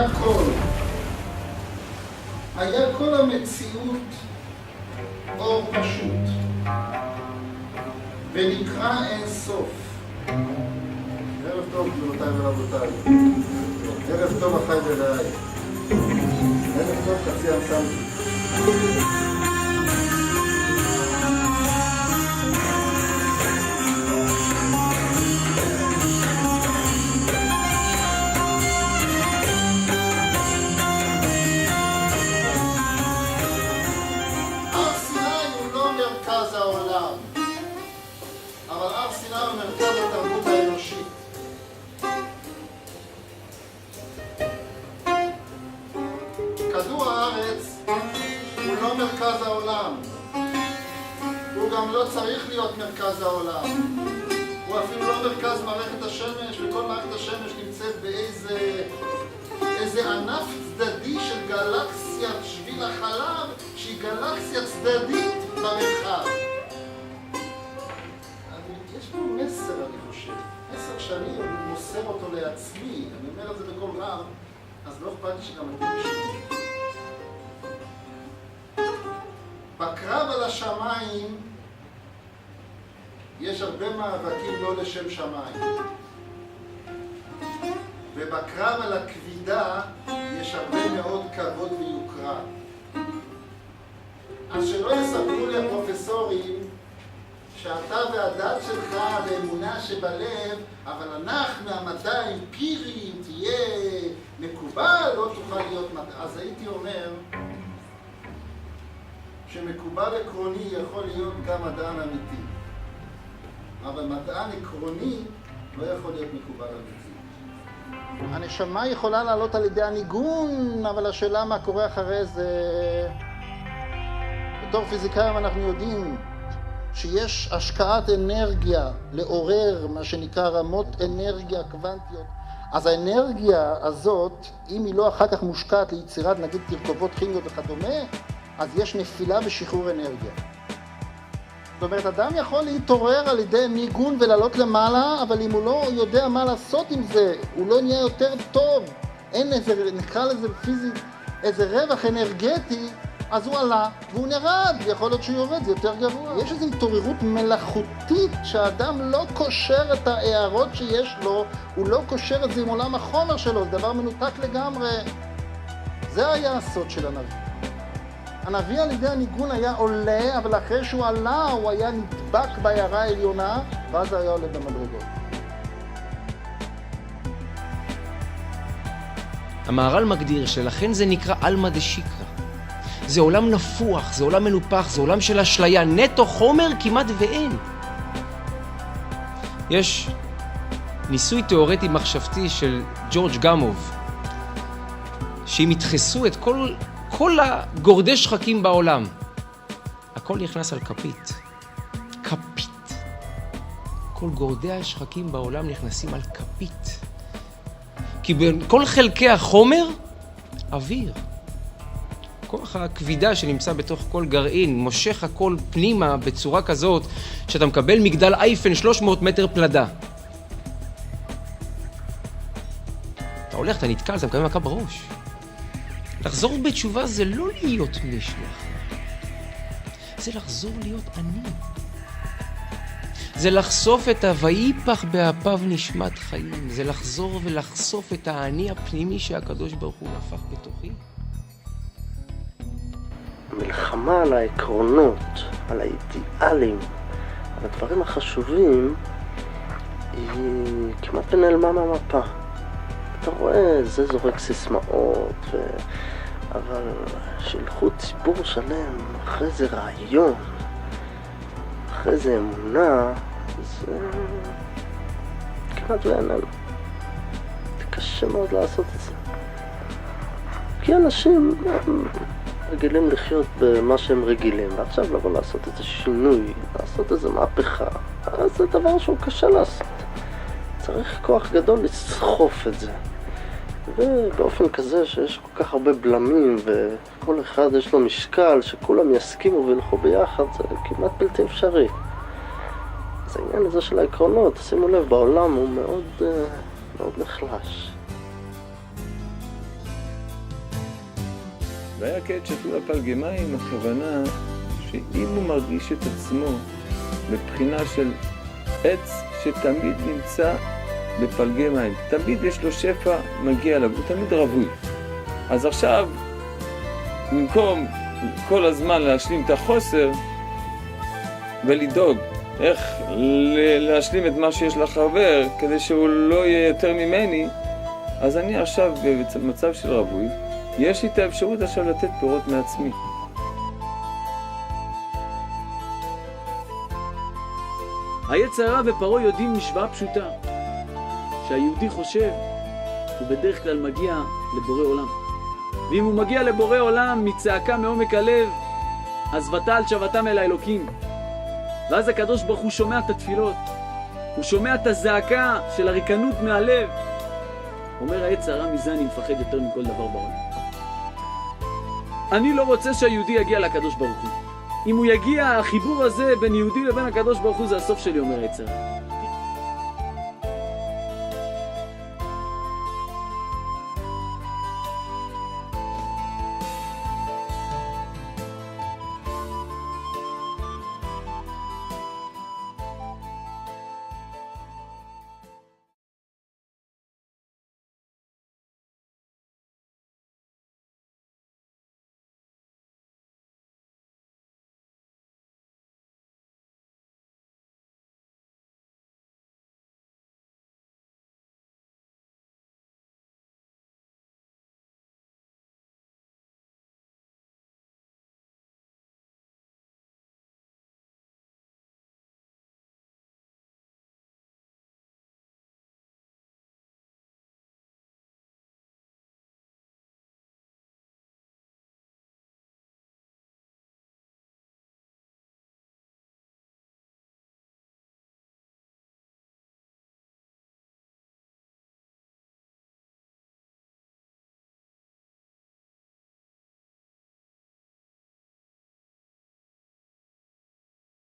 הכל. היה כל המציאות אור פשוט, ונקרא אין סוף. ערב טוב גבירותיי ורבותיי, ערב טוב אחי ורעי, ערב טוב חצי אנסמבל. אבל הר סיני הוא מרכז התרבות האנושית. כדור הארץ הוא לא מרכז העולם. הוא גם לא צריך להיות מרכז העולם. הוא אפילו לא מרכז מערכת השמש, וכל מערכת השמש נמצאת באיזה ענף צדדי של גלקסיית שביל החלב, שהיא גלקסיה צדדית במרחב. יש פה מסר, אני חושב. מסר שאני מוסר אותו לעצמי, אני אומר את זה בכל רב, אז לא אכפת לי שגם אתם משמעים. בקרב על השמיים יש הרבה מאבקים לא לשם שמיים. ובקרב על הכבידה יש הרבה מאוד כבוד ויוקרה. אז שלא יספרו לי הפרופסורים שאתה והדת שלך באמונה שבלב, אבל אנחנו, המדע האמפירי, אם תהיה מקובל, לא תוכל להיות מדע. אז הייתי אומר שמקובל עקרוני יכול להיות גם מדען אמיתי. אבל מדען עקרוני לא יכול להיות מקובל אמיתי. הנשמה יכולה לעלות על ידי הניגון, אבל השאלה מה קורה אחרי זה. בתור פיזיקאים אנחנו יודעים שיש השקעת אנרגיה לעורר מה שנקרא רמות אנרגיה קוונטיות. אז האנרגיה הזאת, אם היא לא אחר כך מושקעת ליצירת נגיד תרכובות כימיות וכדומה, אז יש נפילה בשחרור אנרגיה. זאת אומרת, אדם יכול להתעורר על ידי ניגון ולעלות למעלה, אבל אם הוא לא יודע מה לעשות עם זה, הוא לא נהיה יותר טוב, אין איזה, נקרא לזה פיזית, איזה רווח אנרגטי, אז הוא עלה והוא נרד, ויכול להיות שהוא יורד, זה יותר גרוע. יש איזו התעוררות מלאכותית שהאדם לא קושר את ההערות שיש לו, הוא לא קושר את זה עם עולם החומר שלו, זה דבר מנותק לגמרי. זה היה הסוד של הנביא. הנביא על ידי הניגון היה עולה, אבל אחרי שהוא עלה הוא היה נדבק בהערה העליונה, ואז היה עולה במדרגות. המהר"ל מגדיר שלכן זה נקרא עלמא דשיקרא. זה עולם נפוח, זה עולם מנופח, זה עולם של אשליה, נטו חומר כמעט ואין. יש ניסוי תיאורטי מחשבתי של ג'ורג' גמוב, שאם ידחסו את כל הגורדי שחקים בעולם, הכל נכנס על כפית. כפית. כל גורדי השחקים בעולם נכנסים על כפית. כי בין כל חלקי החומר, אוויר. כוח הכבידה שנמצא בתוך כל גרעין מושך הכל פנימה בצורה כזאת שאתה מקבל מגדל אייפן 300 מטר פלדה. אתה הולך, אתה נתקל, אתה מקבל מכה בראש. לחזור בתשובה זה לא להיות משלח. זה לחזור להיות אני. זה לחשוף את ה"ויפח באפיו נשמת חיים". זה לחזור ולחשוף את האני הפנימי שהקדוש ברוך הוא נפח בתוכי. המלחמה על העקרונות, על האידיאלים, על הדברים החשובים, היא כמעט נעלמה מהמפה. אתה רואה, זה זורק סיסמאות, אבל שילחו ציבור שלם, אחרי זה רעיון, אחרי זה אמונה, זה כמעט ואיננו. זה קשה מאוד לעשות את זה. כי אנשים רגילים לחיות במה שהם רגילים, ועכשיו לבוא לעשות איזה שינוי, לעשות איזה מהפכה, אז זה דבר שהוא קשה לעשות. צריך כוח גדול לסחוף את זה. ובאופן כזה שיש כל כך הרבה בלמים וכל אחד יש לו משקל שכולם יסכימו וילכו ביחד, זה כמעט בלתי אפשרי. אז העניין הזה של העקרונות, שימו לב, בעולם הוא מאוד נחלש. והיה כעת שתול הפלגמיים, הכוונה שאם הוא מרגיש את עצמו מבחינה של עץ שתמיד נמצא בפלגי מים, תמיד יש לו שפע מגיע אליו, הוא תמיד רווי. אז עכשיו, במקום כל הזמן להשלים את החוסר ולדאוג איך להשלים את מה שיש לחבר כדי שהוא לא יהיה יותר ממני, אז אני עכשיו במצב של רווי, יש לי את האפשרות עכשיו לתת פירות מעצמי. היצר הרע ופרעה יודעים משוואה פשוטה, שהיהודי חושב הוא בדרך כלל מגיע לבורא עולם. ואם הוא מגיע לבורא עולם מצעקה מעומק הלב, אז ותעל שבתם אל האלוקים. ואז הקדוש ברוך הוא שומע את התפילות, הוא שומע את הזעקה של הריקנות מהלב. אומר היצר הרע, מזה אני מפחד יותר מכל דבר בעולם. אני לא רוצה שהיהודי יגיע לקדוש ברוך הוא. אם הוא יגיע, החיבור הזה בין יהודי לבין הקדוש ברוך הוא זה הסוף שלי, אומר היצר הרע.